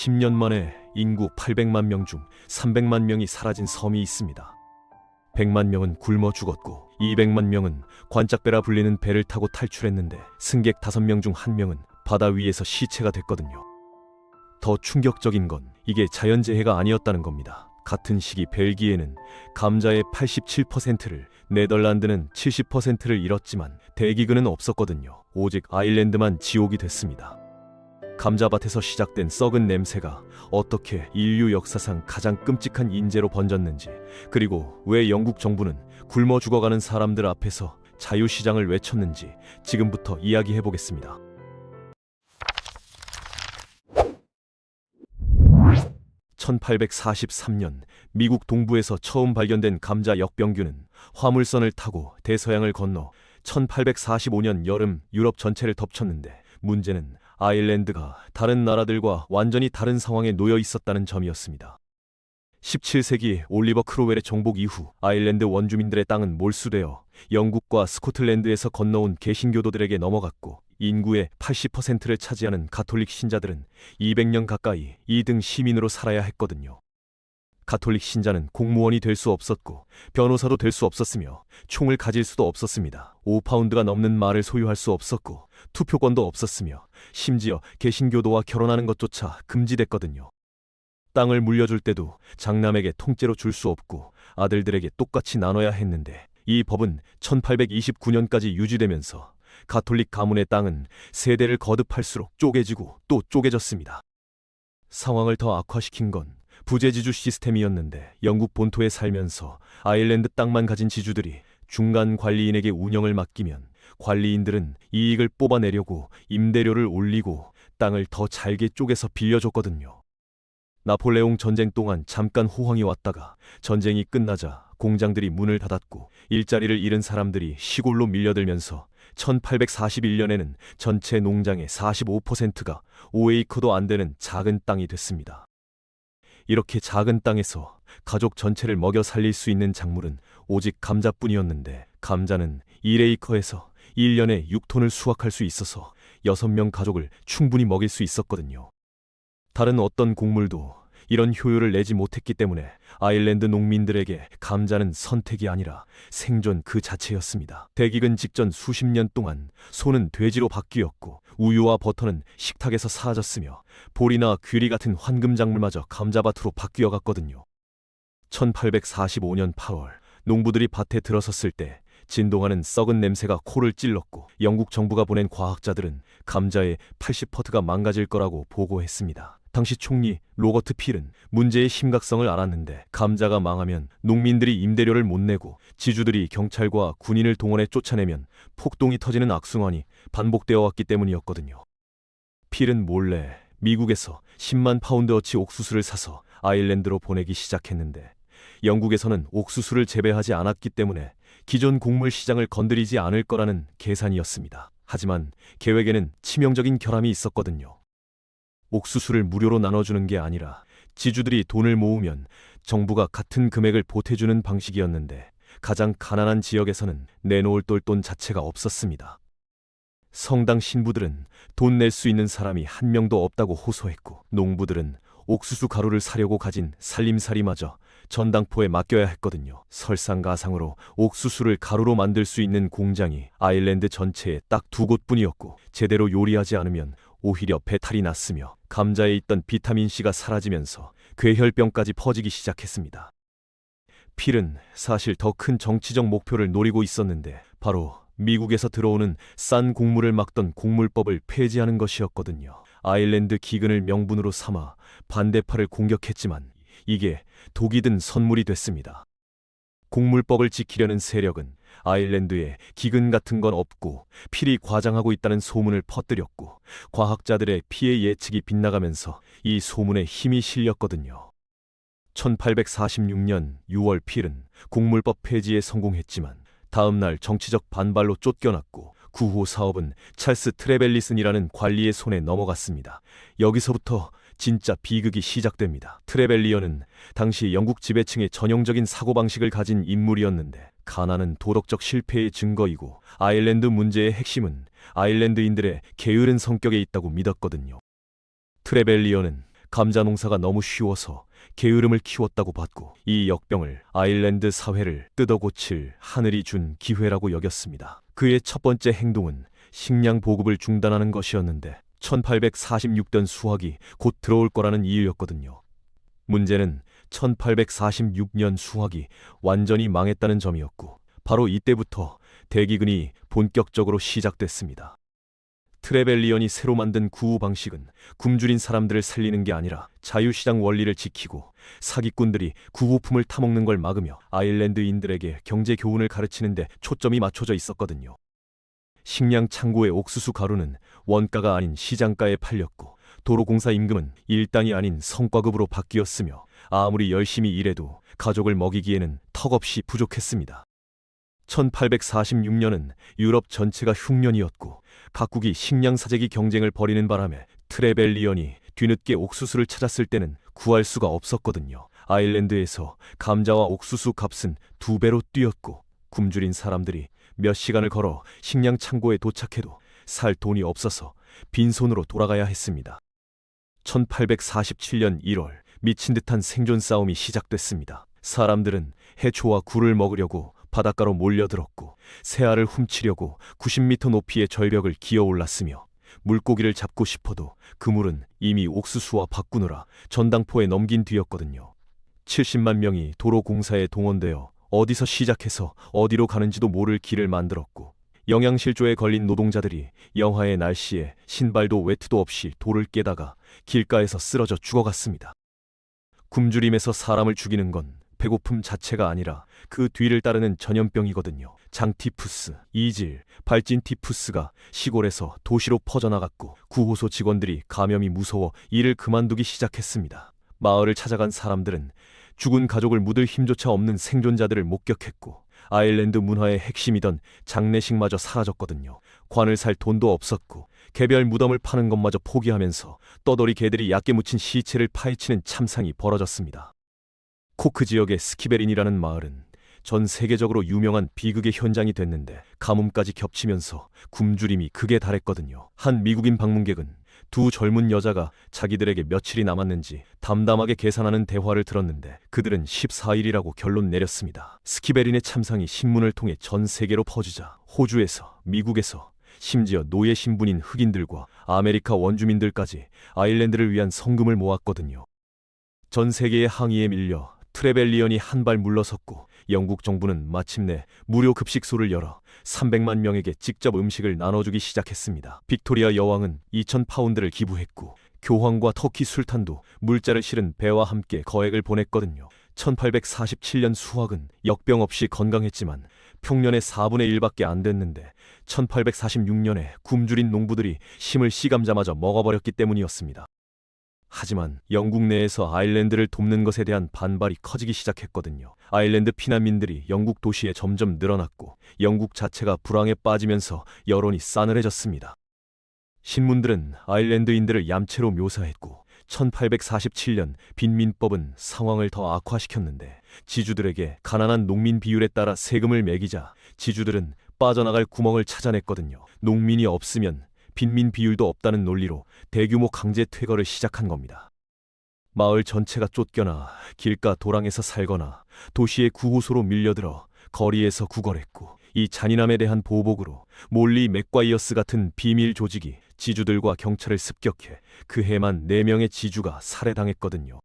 10년 만에 인구 800만 명 중 300만 명이 사라진 섬이 있습니다. 100만 명은 굶어 죽었고 200만 명은 관짝배라 불리는 배를 타고 탈출했는데 승객 5명 중 1명은 바다 위에서 시체가 됐거든요. 더 충격적인 건 이게 자연재해가 아니었다는 겁니다. 같은 시기 벨기에는 감자의 87%를, 네덜란드는 70%를 잃었지만 대기근은 없었거든요. 오직 아일랜드만 지옥이 됐습니다. 감자밭에서 시작된 썩은 냄새가 어떻게 인류 역사상 가장 끔찍한 인재로 번졌는지, 그리고 왜 영국 정부는 굶어 죽어가는 사람들 앞에서 자유시장을 외쳤는지 지금부터 이야기해보겠습니다. (1843년) 미국 동부에서 처음 발견된 감자 역병균은 화물선을 타고 대서양을 건너 1845년 여름 유럽 전체를 덮쳤는데, 문제는 아일랜드가 다른 나라들과 완전히 다른 상황에 놓여 있었다는 점이었습니다. 17세기 올리버 크로웰의 정복 이후 아일랜드 원주민들의 땅은 몰수되어 영국과 스코틀랜드에서 건너온 개신교도들에게 넘어갔고, 인구의 80%를 차지하는 가톨릭 신자들은 200년 가까이 2등 시민으로 살아야 했거든요. 가톨릭 신자는 공무원이 될 수 없었고 변호사도 될 수 없었으며 총을 가질 수도 없었습니다. 5파운드가 넘는 말을 소유할 수 없었고 투표권도 없었으며 심지어 개신교도와 결혼하는 것조차 금지됐거든요. 땅을 물려줄 때도 장남에게 통째로 줄 수 없고 아들들에게 똑같이 나눠야 했는데, 이 법은 1829년까지 유지되면서 가톨릭 가문의 땅은 세대를 거듭할수록 쪼개지고 또 쪼개졌습니다. 상황을 더 악화시킨 건 부재지주 시스템이었는데, 영국 본토에 살면서 아일랜드 땅만 가진 지주들이 중간 관리인에게 운영을 맡기면 관리인들은 이익을 뽑아내려고 임대료를 올리고 땅을 더 잘게 쪼개서 빌려줬거든요. 나폴레옹 전쟁 동안 잠깐 호황이 왔다가 전쟁이 끝나자 공장들이 문을 닫았고 일자리를 잃은 사람들이 시골로 밀려들면서 1841년에는 전체 농장의 45%가 5에이커도 안 되는 작은 땅이 됐습니다. 이렇게 작은 땅에서 가족 전체를 먹여 살릴 수 있는 작물은 오직 감자뿐이었는데, 감자는 1에이커에서 1년에 6톤을 수확할 수 있어서 6명 가족을 충분히 먹일 수 있었거든요. 다른 어떤 곡물도 이런 효율을 내지 못했기 때문에 아일랜드 농민들에게 감자는 선택이 아니라 생존 그 자체였습니다. 대기근 직전 수십 년 동안 소는 돼지로 바뀌었고 우유와 버터는 식탁에서 사라졌으며 보리나 귀리 같은 황금작물마저 감자밭으로 바뀌어갔거든요. 1845년 8월 농부들이 밭에 들어섰을 때 진동하는 썩은 냄새가 코를 찔렀고, 영국 정부가 보낸 과학자들은 감자의 80%가 망가질 거라고 보고했습니다. 당시 총리 로버트 필은 문제의 심각성을 알았는데, 감자가 망하면 농민들이 임대료를 못 내고 지주들이 경찰과 군인을 동원해 쫓아내면 폭동이 터지는 악순환이 반복되어 왔기 때문이었거든요. 필은 몰래 미국에서 10만 파운드어치 옥수수를 사서 아일랜드로 보내기 시작했는데, 영국에서는 옥수수를 재배하지 않았기 때문에 기존 곡물 시장을 건드리지 않을 거라는 계산이었습니다. 하지만 계획에는 치명적인 결함이 있었거든요. 옥수수를 무료로 나눠주는 게 아니라 지주들이 돈을 모으면 정부가 같은 금액을 보태주는 방식이었는데, 가장 가난한 지역에서는 내놓을 돈 자체가 없었습니다. 성당 신부들은 돈 낼 수 있는 사람이 한 명도 없다고 호소했고, 농부들은 옥수수 가루를 사려고 가진 살림살이마저 전당포에 맡겨야 했거든요. 설상가상으로 옥수수를 가루로 만들 수 있는 공장이 아일랜드 전체에 딱 2곳뿐이었고, 제대로 요리하지 않으면 오히려 배탈이 났으며 감자에 있던 비타민C가 사라지면서 괴혈병까지 퍼지기 시작했습니다. 필은 사실 더 큰 정치적 목표를 노리고 있었는데, 바로 미국에서 들어오는 싼 곡물을 막던 곡물법을 폐지하는 것이었거든요. 아일랜드 기근을 명분으로 삼아 반대파를 공격했지만 이게 독이 든 선물이 됐습니다. 곡물법을 지키려는 세력은 아일랜드에 기근 같은 건 없고 필이 과장하고 있다는 소문을 퍼뜨렸고, 과학자들의 피해 예측이 빗나가면서 이 소문에 힘이 실렸거든요. 1846년 6월 필은 곡물법 폐지에 성공했지만 다음 날 정치적 반발로 쫓겨났고, 구호 사업은 찰스 트레벨리슨이라는 관리의 손에 넘어갔습니다. 여기서부터 진짜 비극이 시작됩니다. 트레벨리언은 당시 영국 지배층의 전형적인 사고방식을 가진 인물이었는데, 가난은 도덕적 실패의 증거이고 아일랜드 문제의 핵심은 아일랜드인들의 게으른 성격에 있다고 믿었거든요. 트레벨리언은 감자 농사가 너무 쉬워서 게으름을 키웠다고 봤고, 이 역병을 아일랜드 사회를 뜯어고칠 하늘이 준 기회라고 여겼습니다. 그의 첫 번째 행동은 식량 보급을 중단하는 것이었는데 1846년 수확이 곧 들어올 거라는 이유였거든요. 문제는 1846년 수확이 완전히 망했다는 점이었고, 바로 이때부터 대기근이 본격적으로 시작됐습니다. 트레벨리언이 새로 만든 구호 방식은 굶주린 사람들을 살리는 게 아니라 자유시장 원리를 지키고, 사기꾼들이 구호품을 타먹는 걸 막으며 아일랜드인들에게 경제 교훈을 가르치는 데 초점이 맞춰져 있었거든요. 식량 창고의 옥수수 가루는 원가가 아닌 시장가에 팔렸고, 도로공사 임금은 일당이 아닌 성과급으로 바뀌었으며, 아무리 열심히 일해도 가족을 먹이기에는 턱없이 부족했습니다. 1846년은 유럽 전체가 흉년이었고, 각국이 식량 사재기 경쟁을 벌이는 바람에 트레벨리언이 뒤늦게 옥수수를 찾았을 때는 구할 수가 없었거든요. 아일랜드에서 감자와 옥수수 값은 2배로 뛰었고, 굶주린 사람들이 몇 시간을 걸어 식량 창고에 도착해도 살 돈이 없어서 빈손으로 돌아가야 했습니다. 1847년 1월, 미친 듯한 생존 싸움이 시작됐습니다. 사람들은 해초와 굴을 먹으려고 바닷가로 몰려들었고, 새알을 훔치려고 90m 높이의 절벽을 기어 올랐으며, 물고기를 잡고 싶어도 그물은 이미 옥수수와 바꾸느라 전당포에 넘긴 뒤였거든요. 70만 명이 도로공사에 동원되어 어디서 시작해서 어디로 가는지도 모를 길을 만들었고, 영양실조에 걸린 노동자들이 영하의 날씨에 신발도 외투도 없이 돌을 깨다가 길가에서 쓰러져 죽어갔습니다. 굶주림에서 사람을 죽이는 건 배고픔 자체가 아니라 그 뒤를 따르는 전염병이거든요. 장티푸스, 이질, 발진티푸스가 시골에서 도시로 퍼져나갔고, 구호소 직원들이 감염이 무서워 일을 그만두기 시작했습니다. 마을을 찾아간 사람들은 죽은 가족을 묻을 힘조차 없는 생존자들을 목격했고, 아일랜드 문화의 핵심이던 장례식마저 사라졌거든요. 관을 살 돈도 없었고, 개별 무덤을 파는 것마저 포기하면서 떠돌이 개들이 얕게 묻힌 시체를 파헤치는 참상이 벌어졌습니다. 코크 지역의 스키베린이라는 마을은 전 세계적으로 유명한 비극의 현장이 됐는데, 가뭄까지 겹치면서 굶주림이 극에 달했거든요. 한 미국인 방문객은 두 젊은 여자가 자기들에게 며칠이 남았는지 담담하게 계산하는 대화를 들었는데, 그들은 14일이라고 결론 내렸습니다. 스키베린의 참상이 신문을 통해 전 세계로 퍼지자 호주에서, 미국에서, 심지어 노예 신분인 흑인들과 아메리카 원주민들까지 아일랜드를 위한 성금을 모았거든요. 전 세계의 항의에 밀려 트레벨리언이 한 발 물러섰고, 영국 정부는 마침내 무료 급식소를 열어 300만 명에게 직접 음식을 나눠주기 시작했습니다. 빅토리아 여왕은 2,000파운드를 기부했고, 교황과 터키 술탄도 물자를 실은 배와 함께 거액을 보냈거든요. 1847년 수확은 역병 없이 건강했지만 평년의 4분의 1밖에 안 됐는데, 1846년에 굶주린 농부들이 심을 씨감자마저 먹어버렸기 때문이었습니다. 하지만 영국 내에서 아일랜드를 돕는 것에 대한 반발이 커지기 시작했거든요. 아일랜드 피난민들이 영국 도시에 점점 늘어났고, 영국 자체가 불황에 빠지면서 여론이 싸늘해졌습니다. 신문들은 아일랜드인들을 얌체로 묘사했고, 1847년 빈민법은 상황을 더 악화시켰는데, 지주들에게 가난한 농민 비율에 따라 세금을 매기자 지주들은 빠져나갈 구멍을 찾아냈거든요. 농민이 없으면 빈민 비율도 없다는 논리로 대규모 강제 퇴거를 시작한 겁니다. 마을 전체가 쫓겨나 길가 도랑에서 살거나 도시의 구호소로 밀려들어 거리에서 구걸했고, 이 잔인함에 대한 보복으로 몰리 맥과이어스 같은 비밀 조직이 지주들과 경찰을 습격해 그 해만 4명의 지주가 살해당했거든요.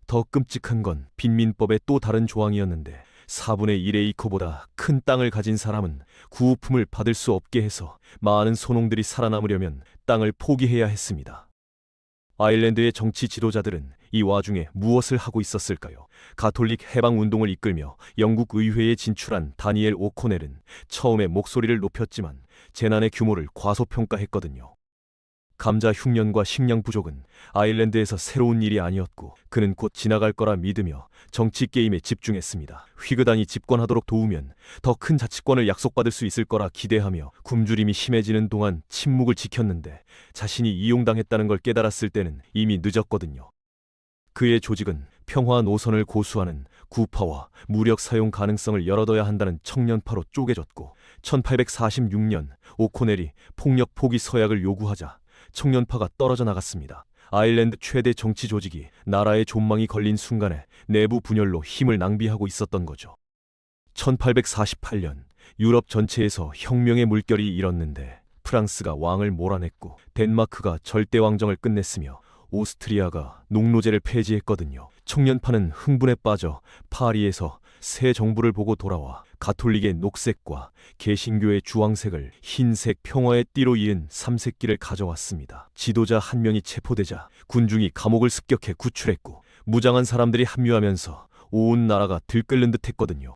더 끔찍한 건 빈민법의 또 다른 조항이었는데, 4분의 1의 이코보다 큰 땅을 가진 사람은 구호품을 받을 수 없게 해서 많은 소농들이 살아남으려면 땅을 포기해야 했습니다. 아일랜드의 정치 지도자들은 이 와중에 무엇을 하고 있었을까요? 가톨릭 해방운동을 이끌며 영국 의회에 진출한 다니엘 오코넬은 처음에 목소리를 높였지만 재난의 규모를 과소평가했거든요. 감자 흉년과 식량 부족은 아일랜드에서 새로운 일이 아니었고, 그는 곧 지나갈 거라 믿으며 정치 게임에 집중했습니다. 휘그단이 집권하도록 도우면 더 큰 자치권을 약속받을 수 있을 거라 기대하며 굶주림이 심해지는 동안 침묵을 지켰는데, 자신이 이용당했다는 걸 깨달았을 때는 이미 늦었거든요. 그의 조직은 평화 노선을 고수하는 구파와 무력 사용 가능성을 열어둬야 한다는 청년파로 쪼개졌고, 1846년 오코넬이 폭력 포기 서약을 요구하자 청년파가 떨어져 나갔습니다. 아일랜드 최대 정치 조직이 나라의 존망이 걸린 순간에 내부 분열로 힘을 낭비하고 있었던 거죠. 1848년 유럽 전체에서 혁명의 물결이 일었는데 프랑스가 왕을 몰아냈고 덴마크가 절대왕정을 끝냈으며 오스트리아가 농노제를 폐지했거든요. 청년파는 흥분에 빠져 파리에서 새 정부를 보고 돌아와 가톨릭의 녹색과 개신교의 주황색을 흰색 평화의 띠로 이은 삼색기를 가져왔습니다. 지도자 한 명이 체포되자 군중이 감옥을 습격해 구출했고 무장한 사람들이 합류하면서 온 나라가 들끓는 듯 했거든요.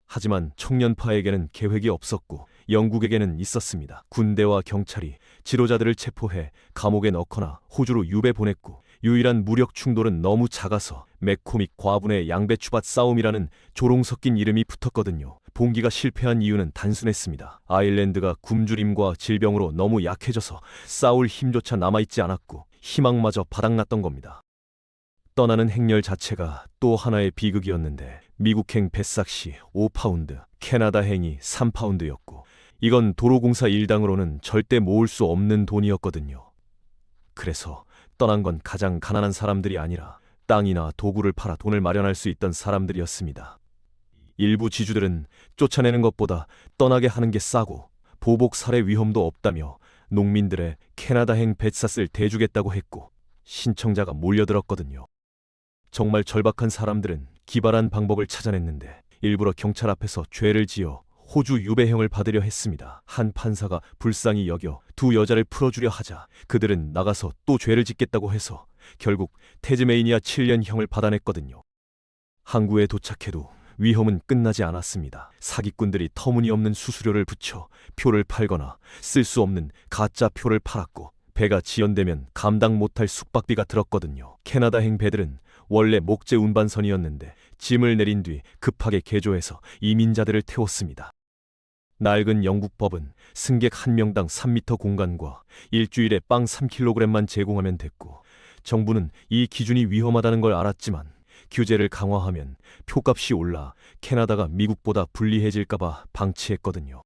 하지만 청년파에게는 계획이 없었고 영국에게는 있었습니다. 군대와 경찰이 지도자들을 체포해 감옥에 넣거나 호주로 유배 보냈고 유일한 무력 충돌은 너무 작아서 매코믹 과분의 양배추밭 싸움이라는 조롱 섞인 이름이 붙었거든요. 봉기가 실패한 이유는 단순했습니다. 아일랜드가 굶주림과 질병으로 너무 약해져서 싸울 힘조차 남아있지 않았고 희망마저 바닥났던 겁니다. 떠나는 행렬 자체가 또 하나의 비극이었는데 미국행 뱃삭시 5파운드, 캐나다행이 3파운드였고 이건 도로공사 일당으로는 절대 모을 수 없는 돈이었거든요. 그래서 떠난 건 가장 가난한 사람들이 아니라 땅이나 도구를 팔아 돈을 마련할 수 있던 사람들이었습니다. 일부 지주들은 쫓아내는 것보다 떠나게 하는 게 싸고 보복 살해 위험도 없다며 농민들의 캐나다행 뱃삭을 대주겠다고 했고 신청자가 몰려들었거든요. 정말 절박한 사람들은 기발한 방법을 찾아냈는데 일부러 경찰 앞에서 죄를 지어 호주 유배형을 받으려 했습니다. 한 판사가 불쌍히 여겨 두 여자를 풀어주려 하자 그들은 나가서 또 죄를 짓겠다고 해서 결국 태즈메이니아 7년형을 받아냈거든요. 항구에 도착해도 위험은 끝나지 않았습니다. 사기꾼들이 터무니없는 수수료를 붙여 표를 팔거나 쓸 수 없는 가짜 표를 팔았고 배가 지연되면 감당 못할 숙박비가 들었거든요. 캐나다행 배들은 원래 목재 운반선이었는데 짐을 내린 뒤 급하게 개조해서 이민자들을 태웠습니다. 낡은 영국법은 승객 1명당 3m 공간과 일주일에 빵 3kg만 제공하면 됐고 정부는 이 기준이 위험하다는 걸 알았지만 규제를 강화하면 표값이 올라 캐나다가 미국보다 불리해질까봐 방치했거든요.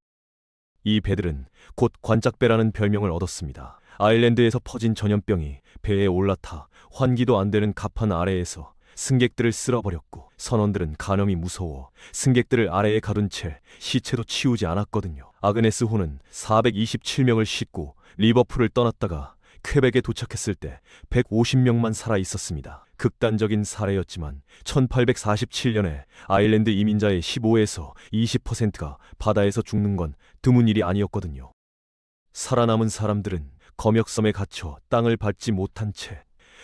이 배들은 곧 관짝배라는 별명을 얻었습니다. 아일랜드에서 퍼진 전염병이 배에 올라타 환기도 안 되는 갑판 아래에서 승객들을 쓸어버렸고 선원들은 간염이 무서워 승객들을 아래에 가둔 채 시체도 치우지 않았거든요. 아그네스 호는 427명을 싣고 리버풀을 떠났다가 퀘벡에 도착했을 때 150명만 살아 있었습니다. 극단적인 사례였지만 1847년에 아일랜드 이민자의 15에서 20%가 바다에서 죽는 건 드문 일이 아니었거든요. 살아남은 사람들은 검역섬에 갇혀 땅을 밟지 못한 채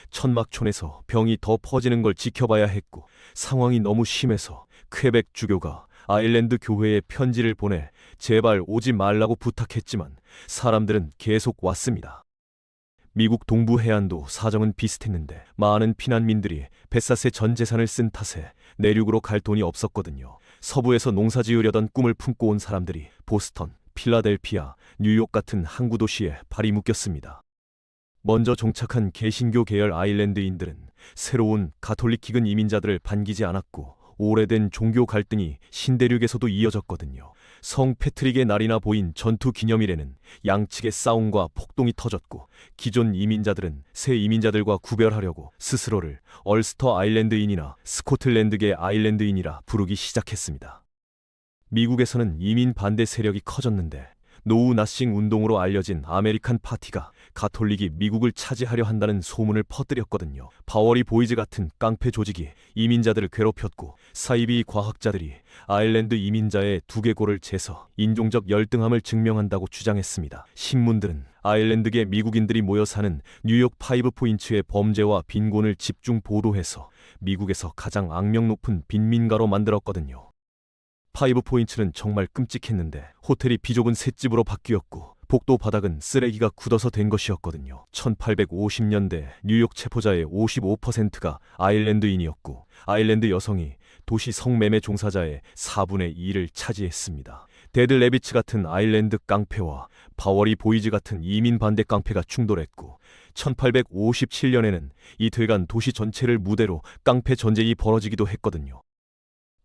천막촌에서 병이 더 퍼지는 걸 지켜봐야 했고 상황이 너무 심해서 퀘벡 주교가 아일랜드 교회에 편지를 보내 제발 오지 말라고 부탁했지만 사람들은 계속 왔습니다. 미국 동부 해안도 사정은 비슷했는데 많은 피난민들이 뱃사스의 전 재산을 쓴 탓에 내륙으로 갈 돈이 없었거든요. 서부에서 농사 지으려던 꿈을 품고 온 사람들이 보스턴, 필라델피아, 뉴욕 같은 항구 도시에 발이 묶였습니다. 먼저 정착한 개신교 계열 아일랜드인들은 새로운 가톨릭 기근 이민자들을 반기지 않았고 오래된 종교 갈등이 신대륙에서도 이어졌거든요. 성 패트릭의 날이나 보인 전투 기념일에는 양측의 싸움과 폭동이 터졌고 기존 이민자들은 새 이민자들과 구별하려고 스스로를 얼스터 아일랜드인이나 스코틀랜드계 아일랜드인이라 부르기 시작했습니다. 미국에서는 이민 반대 세력이 커졌는데 노우 나싱 운동으로 알려진 아메리칸 파티가 가톨릭이 미국을 차지하려 한다는 소문을 퍼뜨렸거든요. 바워리 보이즈 같은 깡패 조직이 이민자들을 괴롭혔고 사이비 과학자들이 아일랜드 이민자의 두개골을 재서 인종적 열등함을 증명한다고 주장했습니다. 신문들은 아일랜드계 미국인들이 모여 사는 뉴욕 파이브 포인트의 범죄와 빈곤을 집중 보도해서 미국에서 가장 악명 높은 빈민가로 만들었거든요. 파이브 포인트는 정말 끔찍했는데 호텔이 비좁은 셋집으로 바뀌었고 복도 바닥은 쓰레기가 굳어서 된 것이었거든요. 1850년대 뉴욕 체포자의 55%가 아일랜드인이었고 아일랜드 여성이 도시 성매매 종사자의 4분의 2를 차지했습니다. 데드 레비츠 같은 아일랜드 깡패와 바워리 보이즈 같은 이민 반대 깡패가 충돌했고 1857년에는 이틀간 도시 전체를 무대로 깡패 전쟁이 벌어지기도 했거든요.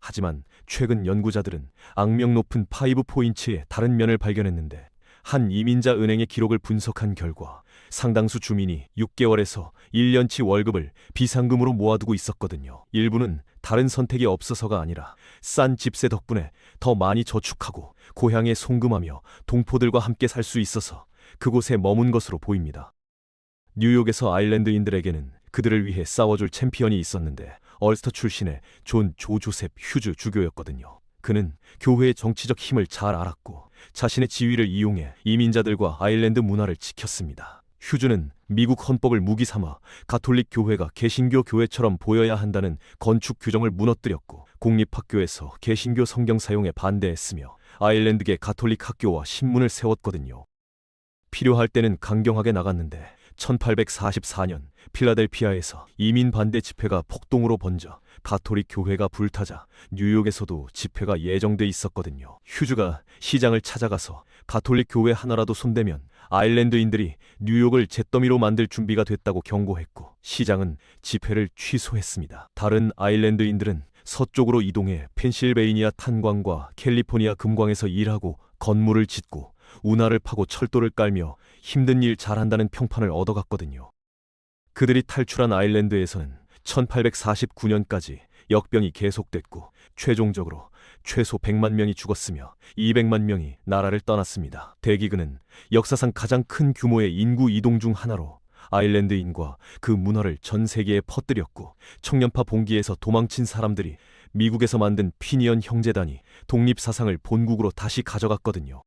하지만 최근 연구자들은 악명 높은 파이브 포인트의 다른 면을 발견했는데 한 이민자 은행의 기록을 분석한 결과 상당수 주민이 6개월에서 1년치 월급을 비상금으로 모아두고 있었거든요. 일부는 다른 선택이 없어서가 아니라 싼 집세 덕분에 더 많이 저축하고 고향에 송금하며 동포들과 함께 살 수 있어서 그곳에 머문 것으로 보입니다. 뉴욕에서 아일랜드인들에게는 그들을 위해 싸워줄 챔피언이 있었는데 얼스터 출신의 존 조 조셉 휴즈 주교였거든요. 그는 교회의 정치적 힘을 잘 알았고 자신의 지위를 이용해 이민자들과 아일랜드 문화를 지켰습니다. 휴즈는 미국 헌법을 무기 삼아 가톨릭 교회가 개신교 교회처럼 보여야 한다는 건축 규정을 무너뜨렸고 공립학교에서 개신교 성경 사용에 반대했으며 아일랜드계 가톨릭 학교와 신문을 세웠거든요. 필요할 때는 강경하게 나갔는데 1844년 필라델피아에서 이민 반대 집회가 폭동으로 번져 가톨릭 교회가 불타자 뉴욕에서도 집회가 예정돼 있었거든요. 휴즈가 시장을 찾아가서 가톨릭 교회 하나라도 손대면 아일랜드인들이 뉴욕을 잿더미로 만들 준비가 됐다고 경고했고 시장은 집회를 취소했습니다. 다른 아일랜드인들은 서쪽으로 이동해 펜실베이니아 탄광과 캘리포니아 금광에서 일하고 건물을 짓고 운하를 파고 철도를 깔며 힘든 일 잘한다는 평판을 얻어갔거든요. 그들이 탈출한 아일랜드에서는 1849년까지 역병이 계속됐고 최종적으로 최소 100만 명이 죽었으며 200만 명이 나라를 떠났습니다. 대기근은 역사상 가장 큰 규모의 인구 이동 중 하나로 아일랜드인과 그 문화를 전 세계에 퍼뜨렸고 청년파 봉기에서 도망친 사람들이 미국에서 만든 피니언 형제단이 독립사상을 본국으로 다시 가져갔거든요.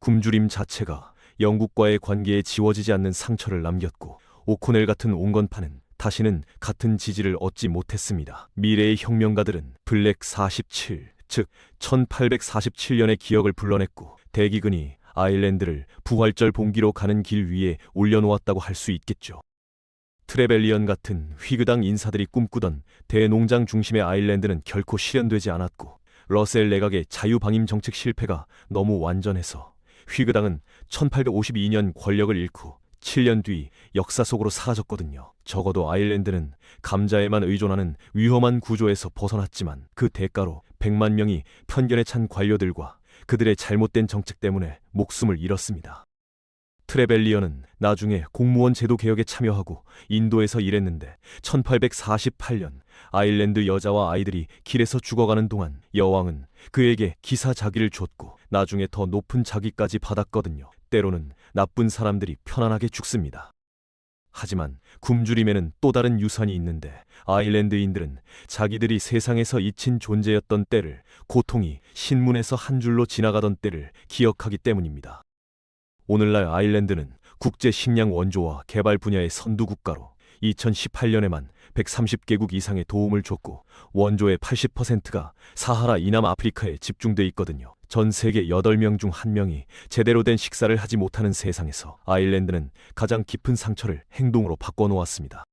굶주림 자체가 영국과의 관계에 지워지지 않는 상처를 남겼고 오코넬 같은 온건파는 다시는 같은 지지를 얻지 못했습니다. 미래의 혁명가들은 블랙 47, 즉 1847년의 기억을 불러냈고 대기근이 아일랜드를 부활절 봉기로 가는 길 위에 올려놓았다고 할 수 있겠죠. 트레벨리언 같은 휘그당 인사들이 꿈꾸던 대농장 중심의 아일랜드는 결코 실현되지 않았고 러셀 내각의 자유방임 정책 실패가 너무 완전해서 휘그당은 1852년 권력을 잃고 7년 뒤 역사 속으로 사라졌거든요. 적어도 아일랜드는 감자에만 의존하는 위험한 구조에서 벗어났지만 그 대가로 100만 명이 편견에 찬 관료들과 그들의 잘못된 정책 때문에 목숨을 잃었습니다. 트레벨리언은 나중에 공무원 제도 개혁에 참여하고 인도에서 일했는데 1848년 아일랜드 여자와 아이들이 길에서 죽어가는 동안 여왕은 그에게 기사자기를 줬고 나중에 더 높은 자기까지 받았거든요. 때로는 나쁜 사람들이 편안하게 죽습니다. 하지만 굶주림에는 또 다른 유산이 있는데 아일랜드인들은 자기들이 세상에서 잊힌 존재였던 때를, 고통이 신문에서 한 줄로 지나가던 때를 기억하기 때문입니다. 오늘날 아일랜드는 국제 식량 원조와 개발 분야의 선두 국가로 2018년에만 130개국 이상의 도움을 줬고 원조의 80%가 사하라 이남 아프리카에 집중돼 있거든요. 전 세계 8명 중 1명이 제대로 된 식사를 하지 못하는 세상에서 아일랜드는 가장 깊은 상처를 행동으로 바꿔놓았습니다.